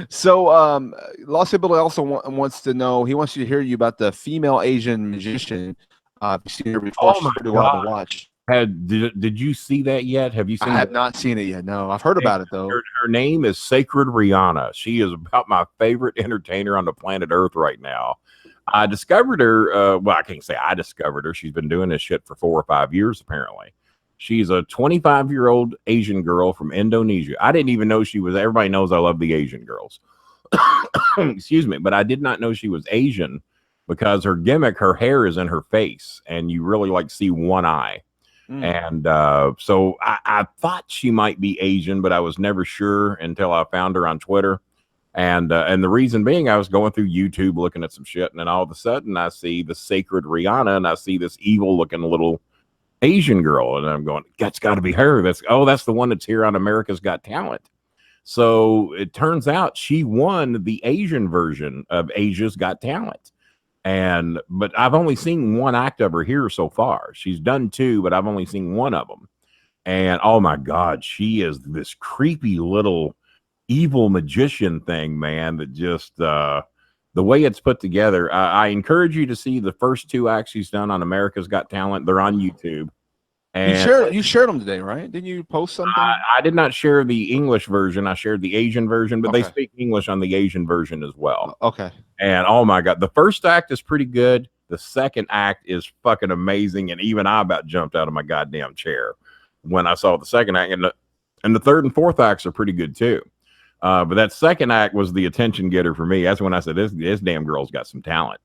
So, Los Angeles also wants to know. He wants you to hear you about the female Asian magician. Have you seen her before? Oh She's my pretty wild to God. watch. Did you see that yet? Have you I seen have the not seen it yet. No, I've heard about it though. her name is Sacred Rihanna. She is about my favorite entertainer on the planet Earth right now. I discovered her. Well, I can't say I discovered her. She's been doing this shit for 4 or 5 years, apparently. She's a 25-year-old Asian girl from Indonesia. I didn't even know she was. Everybody knows I love the Asian girls. Excuse me, but I did not know she was Asian because her gimmick, her hair is in her face, and you really like see one eye. Mm. And so I thought she might be Asian, but I was never sure until I found her on Twitter. And the reason being, I was going through YouTube looking at some shit, and then all of a sudden I see the Sacred Rihanna, and I see this evil looking little Asian girl, and I'm going, that's got to be her. That's the one that's here on America's Got Talent. So it turns out she won the Asian version of Asia's Got Talent. But I've only seen one act of her here so far. She's done two, but I've only seen one of them. And oh my God, she is this creepy little evil magician thing, man, that just the way it's put together. I encourage you to see the first two acts she's done on America's Got Talent. They're on YouTube. And You shared them today, right? Didn't you post something? I did not share the English version. I shared the Asian version, but they Okay. speak English on the Asian version as well. Okay. And oh my God, the first act is pretty good. The second act is fucking amazing. And even I about jumped out of my goddamn chair when I saw the second act. And the third and fourth acts are pretty good too. But that second act was the attention getter for me. That's when I said, this damn girl's got some talent.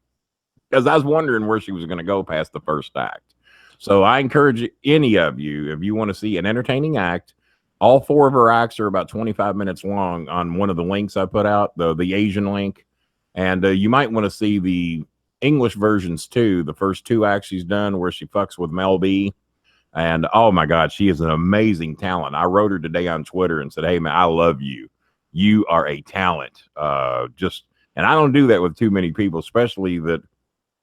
Because I was wondering where she was going to go past the first act. So I encourage any of you, if you want to see an entertaining act, all four of her acts are about 25 minutes long on one of the links I put out, the Asian link. And you might want to see the English versions too. The first two acts she's done where she fucks with Mel B. And oh my God, she is an amazing talent. I wrote her today on Twitter and said, hey man, I love you. You are a talent. And I don't do that with too many people, especially that.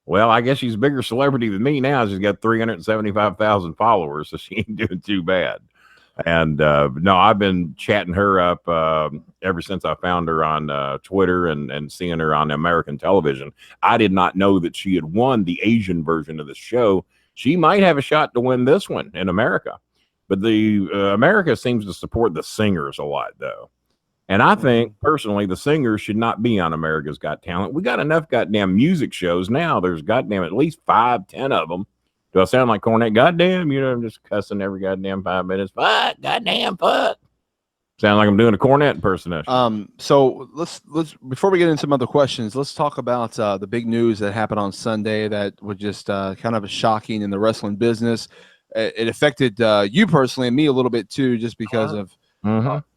Well, I guess she's a bigger celebrity than me now. She's got 375,000 followers, so she ain't doing too bad. And no, I've been chatting her up ever since I found her on Twitter and seeing her on American television. I did not know that she had won the Asian version of the show. She might have a shot to win this one in America. But the America seems to support the singers a lot, though. And I think personally, the singers should not be on America's Got Talent. We got enough goddamn music shows now. There's goddamn at least 5, 10 of them. Do I sound like Cornette? Goddamn, I'm just cussing every goddamn 5 minutes. Fuck, goddamn, fuck. Sound like I'm doing a Cornette impersonation. So let's before we get into some other questions, let's talk about the big news that happened on Sunday that was just kind of shocking in the wrestling business. It affected you personally and me a little bit too, just because of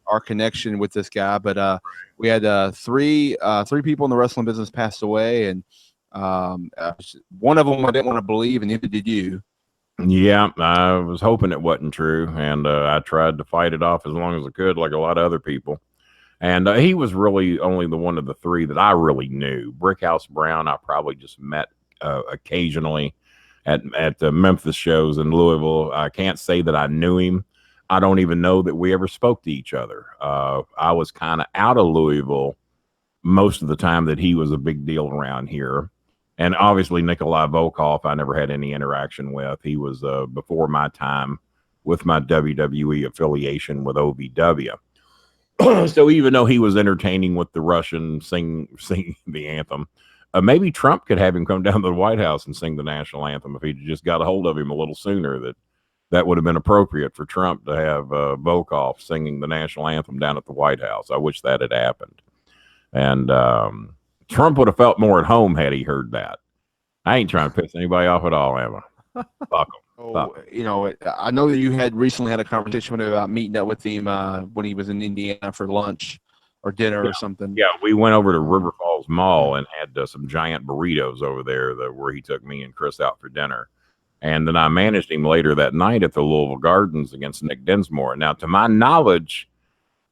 our connection with this guy. But we had three people in the wrestling business passed away, and one of them I didn't want to believe, and neither did you. Yeah, I was hoping it wasn't true, and I tried to fight it off as long as I could, like a lot of other people. And he was really only the one of the three that I really knew. Brickhouse Brown, I probably just met occasionally at the Memphis shows in Louisville. I can't say that I knew him. I don't even know that we ever spoke to each other. I was kind of out of Louisville most of the time that he was a big deal around here. And obviously, Nikolai Volkoff, I never had any interaction with. He was before my time with my WWE affiliation with OVW. So even though he was entertaining with the Russian singing the anthem, maybe Trump could have him come down to the White House and sing the national anthem if he just got a hold of him a little sooner. That would have been appropriate for Trump to have Volkoff singing the national anthem down at the White House. I wish that had happened. And Trump would have felt more at home had he heard that. I ain't trying to piss anybody off at all, am I? Fuck him. Oh, I know that you had recently had a conversation with him about meeting up with him when he was in Indiana for lunch or dinner or something. Yeah, we went over to River Falls Mall and had some giant burritos over there where he took me and Chris out for dinner. And then I managed him later that night at the Louisville Gardens against Nick Dinsmore. Now, to my knowledge,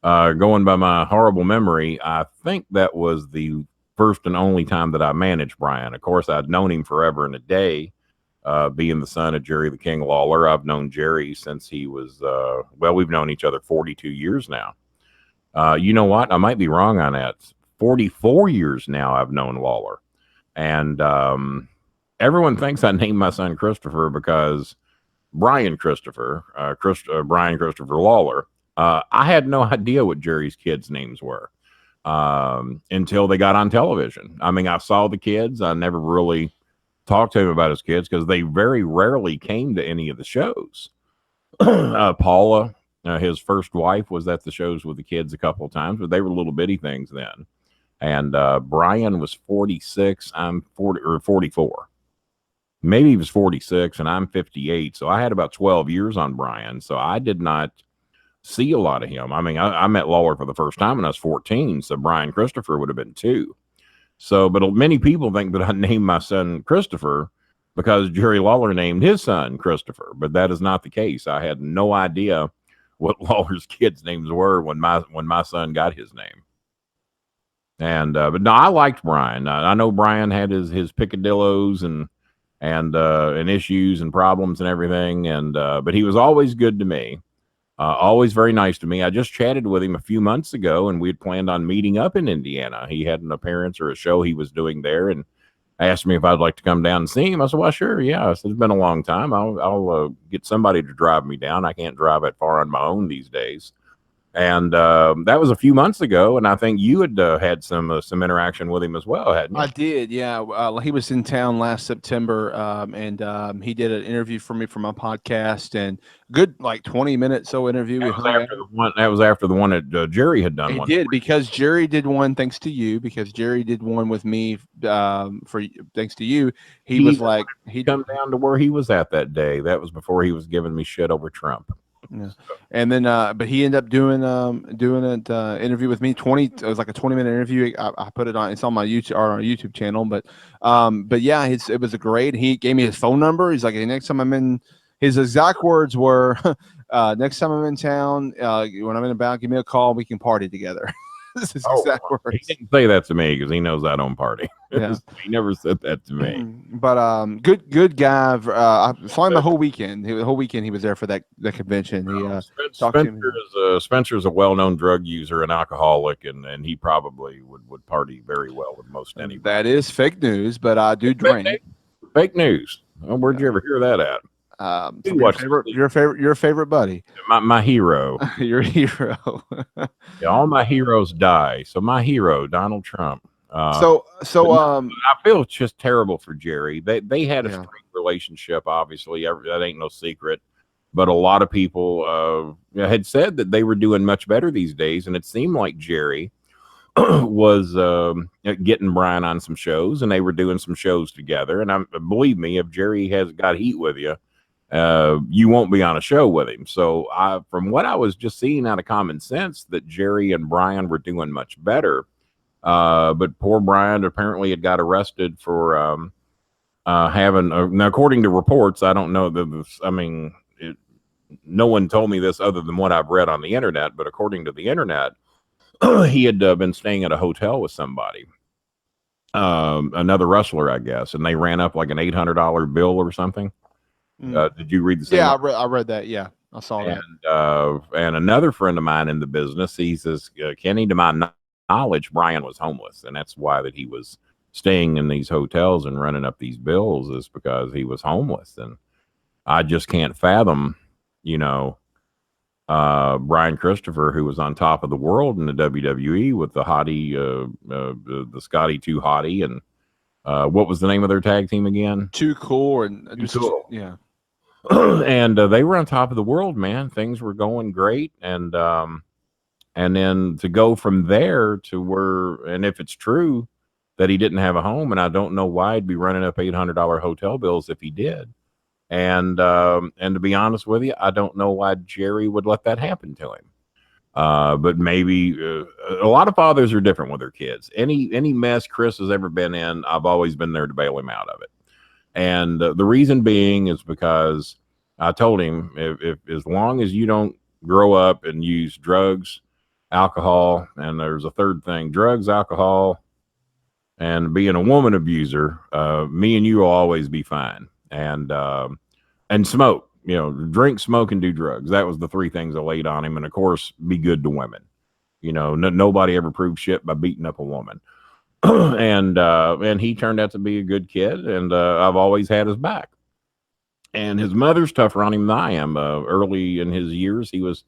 going by my horrible memory, I think that was the first and only time that I managed Brian. Of course, I'd known him forever and a day, being the son of Jerry the King Lawler. I've known Jerry since he was, we've known each other 42 years now. You know what? I might be wrong on that. 44 years now I've known Lawler. And everyone thinks I named my son Christopher because Brian Christopher, Brian Christopher Lawler. I had no idea what Jerry's kids' names were until they got on television. I mean, I saw the kids. I never really talked to him about his kids because they very rarely came to any of the shows. Paula, his first wife, was at the shows with the kids a couple of times, but they were little bitty things then. And Brian was 46. I'm 40 or 44. Maybe he was 46 and I'm 58. So I had about 12 years on Brian. So I did not see a lot of him. I mean, I met Lawler for the first time when I was 14. So Brian Christopher would have been 2. So, but many people think that I named my son Christopher because Jerry Lawler named his son Christopher, but that is not the case. I had no idea what Lawler's kids' names were when my son got his name. And but no, I liked Brian. I know Brian had his picadillos and issues and problems and everything, and but he was always good to me. Always very nice to me. I just chatted with him a few months ago, and we had planned on meeting up in Indiana. He had an appearance or a show he was doing there, and asked me if I'd like to come down and see him. I said, well, sure, yeah. I said, it's been a long time. I'll get somebody to drive me down. I can't drive that far on my own these days. And that was a few months ago, and I think you had had some interaction with him as well, hadn't you? I did, yeah. He was in town last September, and he did an interview for me for my podcast, and good 20 minutes interview. That was after the one that Jerry had done. He did, because Jerry did one thanks to you, because Jerry did one with me for thanks to you. He was like, he'd come down to where he was at that day. That was before he was giving me shit over Trump. Yeah. And then, but he ended up doing an interview with me. It was like a 20-minute interview. I put it on. It's on my YouTube channel. But yeah, it was a great. He gave me his phone number. He's like, hey, next time I'm in. His exact words were, next time I'm in town, when I'm in about, give me a call. We can party together. This is exact words. He didn't say that to me because he knows I don't party. Yeah. He never said that to me. But good guy. I saw him the whole weekend. The whole weekend he was there for that convention. He Spencer's a well-known drug user and alcoholic, and he probably would party very well with most anybody. That is fake news, but I do drink. Fake news. Well, where'd you ever hear that at? Your favorite buddy, my hero. Your hero. Yeah, all my heroes die. So my hero, Donald Trump. I feel just terrible for Jerry. They had a strange relationship. Obviously, that ain't no secret. But a lot of people had said that they were doing much better these days, and it seemed like Jerry was getting Brian on some shows, and they were doing some shows together. And believe me, if Jerry has got heat with you, you won't be on a show with him. So from what I was just seeing out of common sense, that Jerry and Brian were doing much better. But poor Brian apparently had got arrested for having, now according to reports, I don't know no one told me this other than what I've read on the internet, but according to the internet, he had been staying at a hotel with somebody, another wrestler, I guess, and they ran up like an $800 bill or something. Did you read the same? Yeah, I read that. Yeah, I saw that. And another friend of mine in the business, he says, Kenny, to my knowledge, Brian was homeless, and that's why that he was staying in these hotels and running up these bills, is because he was homeless. And I just can't fathom, Brian Christopher, who was on top of the world in the WWE with the hottie, the Scotty 2 Hottie, and what was the name of their tag team again? Too Cool. And Too Cool. Yeah. And they were on top of the world, man. Things were going great, and then to go from there to where, and if it's true that he didn't have a home, and I don't know why he'd be running up $800 hotel bills if he did, and to be honest with you, I don't know why Jerry would let that happen to him. But maybe a lot of fathers are different with their kids. Any mess Chris has ever been in, I've always been there to bail him out of it. And the reason being is because I told him, if as long as you don't grow up and use drugs, alcohol, and there's a third thing, drugs, alcohol, and being a woman abuser, me and you will always be fine. And smoke, drink, smoke, and do drugs. That was the 3 things I laid on him. And of course, be good to women. You know, nobody ever proved shit by beating up a woman. And he turned out to be a good kid, and I've always had his back. And his mother's tougher on him than I am. Early in his years, he was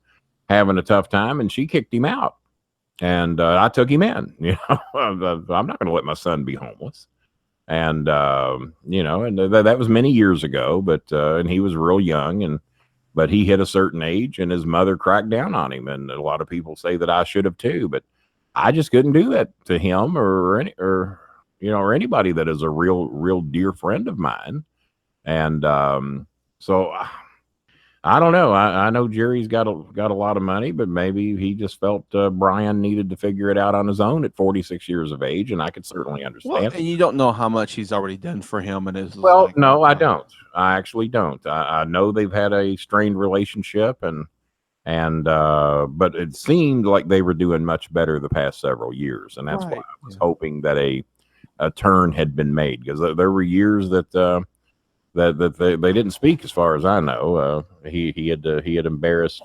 having a tough time, and she kicked him out. And I took him in. You know, I'm not going to let my son be homeless. And you know, and that was many years ago. But and he was real young, but he hit a certain age, and his mother cracked down on him. And a lot of people say that I should have too, but I just couldn't do that to him or anybody that is a real dear friend of mine. And so I don't know. I know Jerry's got a lot of money, but maybe he just felt Brian needed to figure it out on his own at 46 years of age, and I could certainly understand. Well, and you don't know how much he's already done for him, and his no, I don't. I actually don't. I know they've had a strained relationship, and but it seemed like they were doing much better the past several years, and that's why I was hoping that a turn had been made, because there were years that they didn't speak, as far as I know. He had embarrassed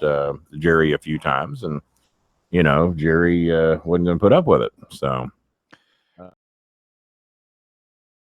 Jerry a few times, and you know, Jerry wasn't going to put up with it. So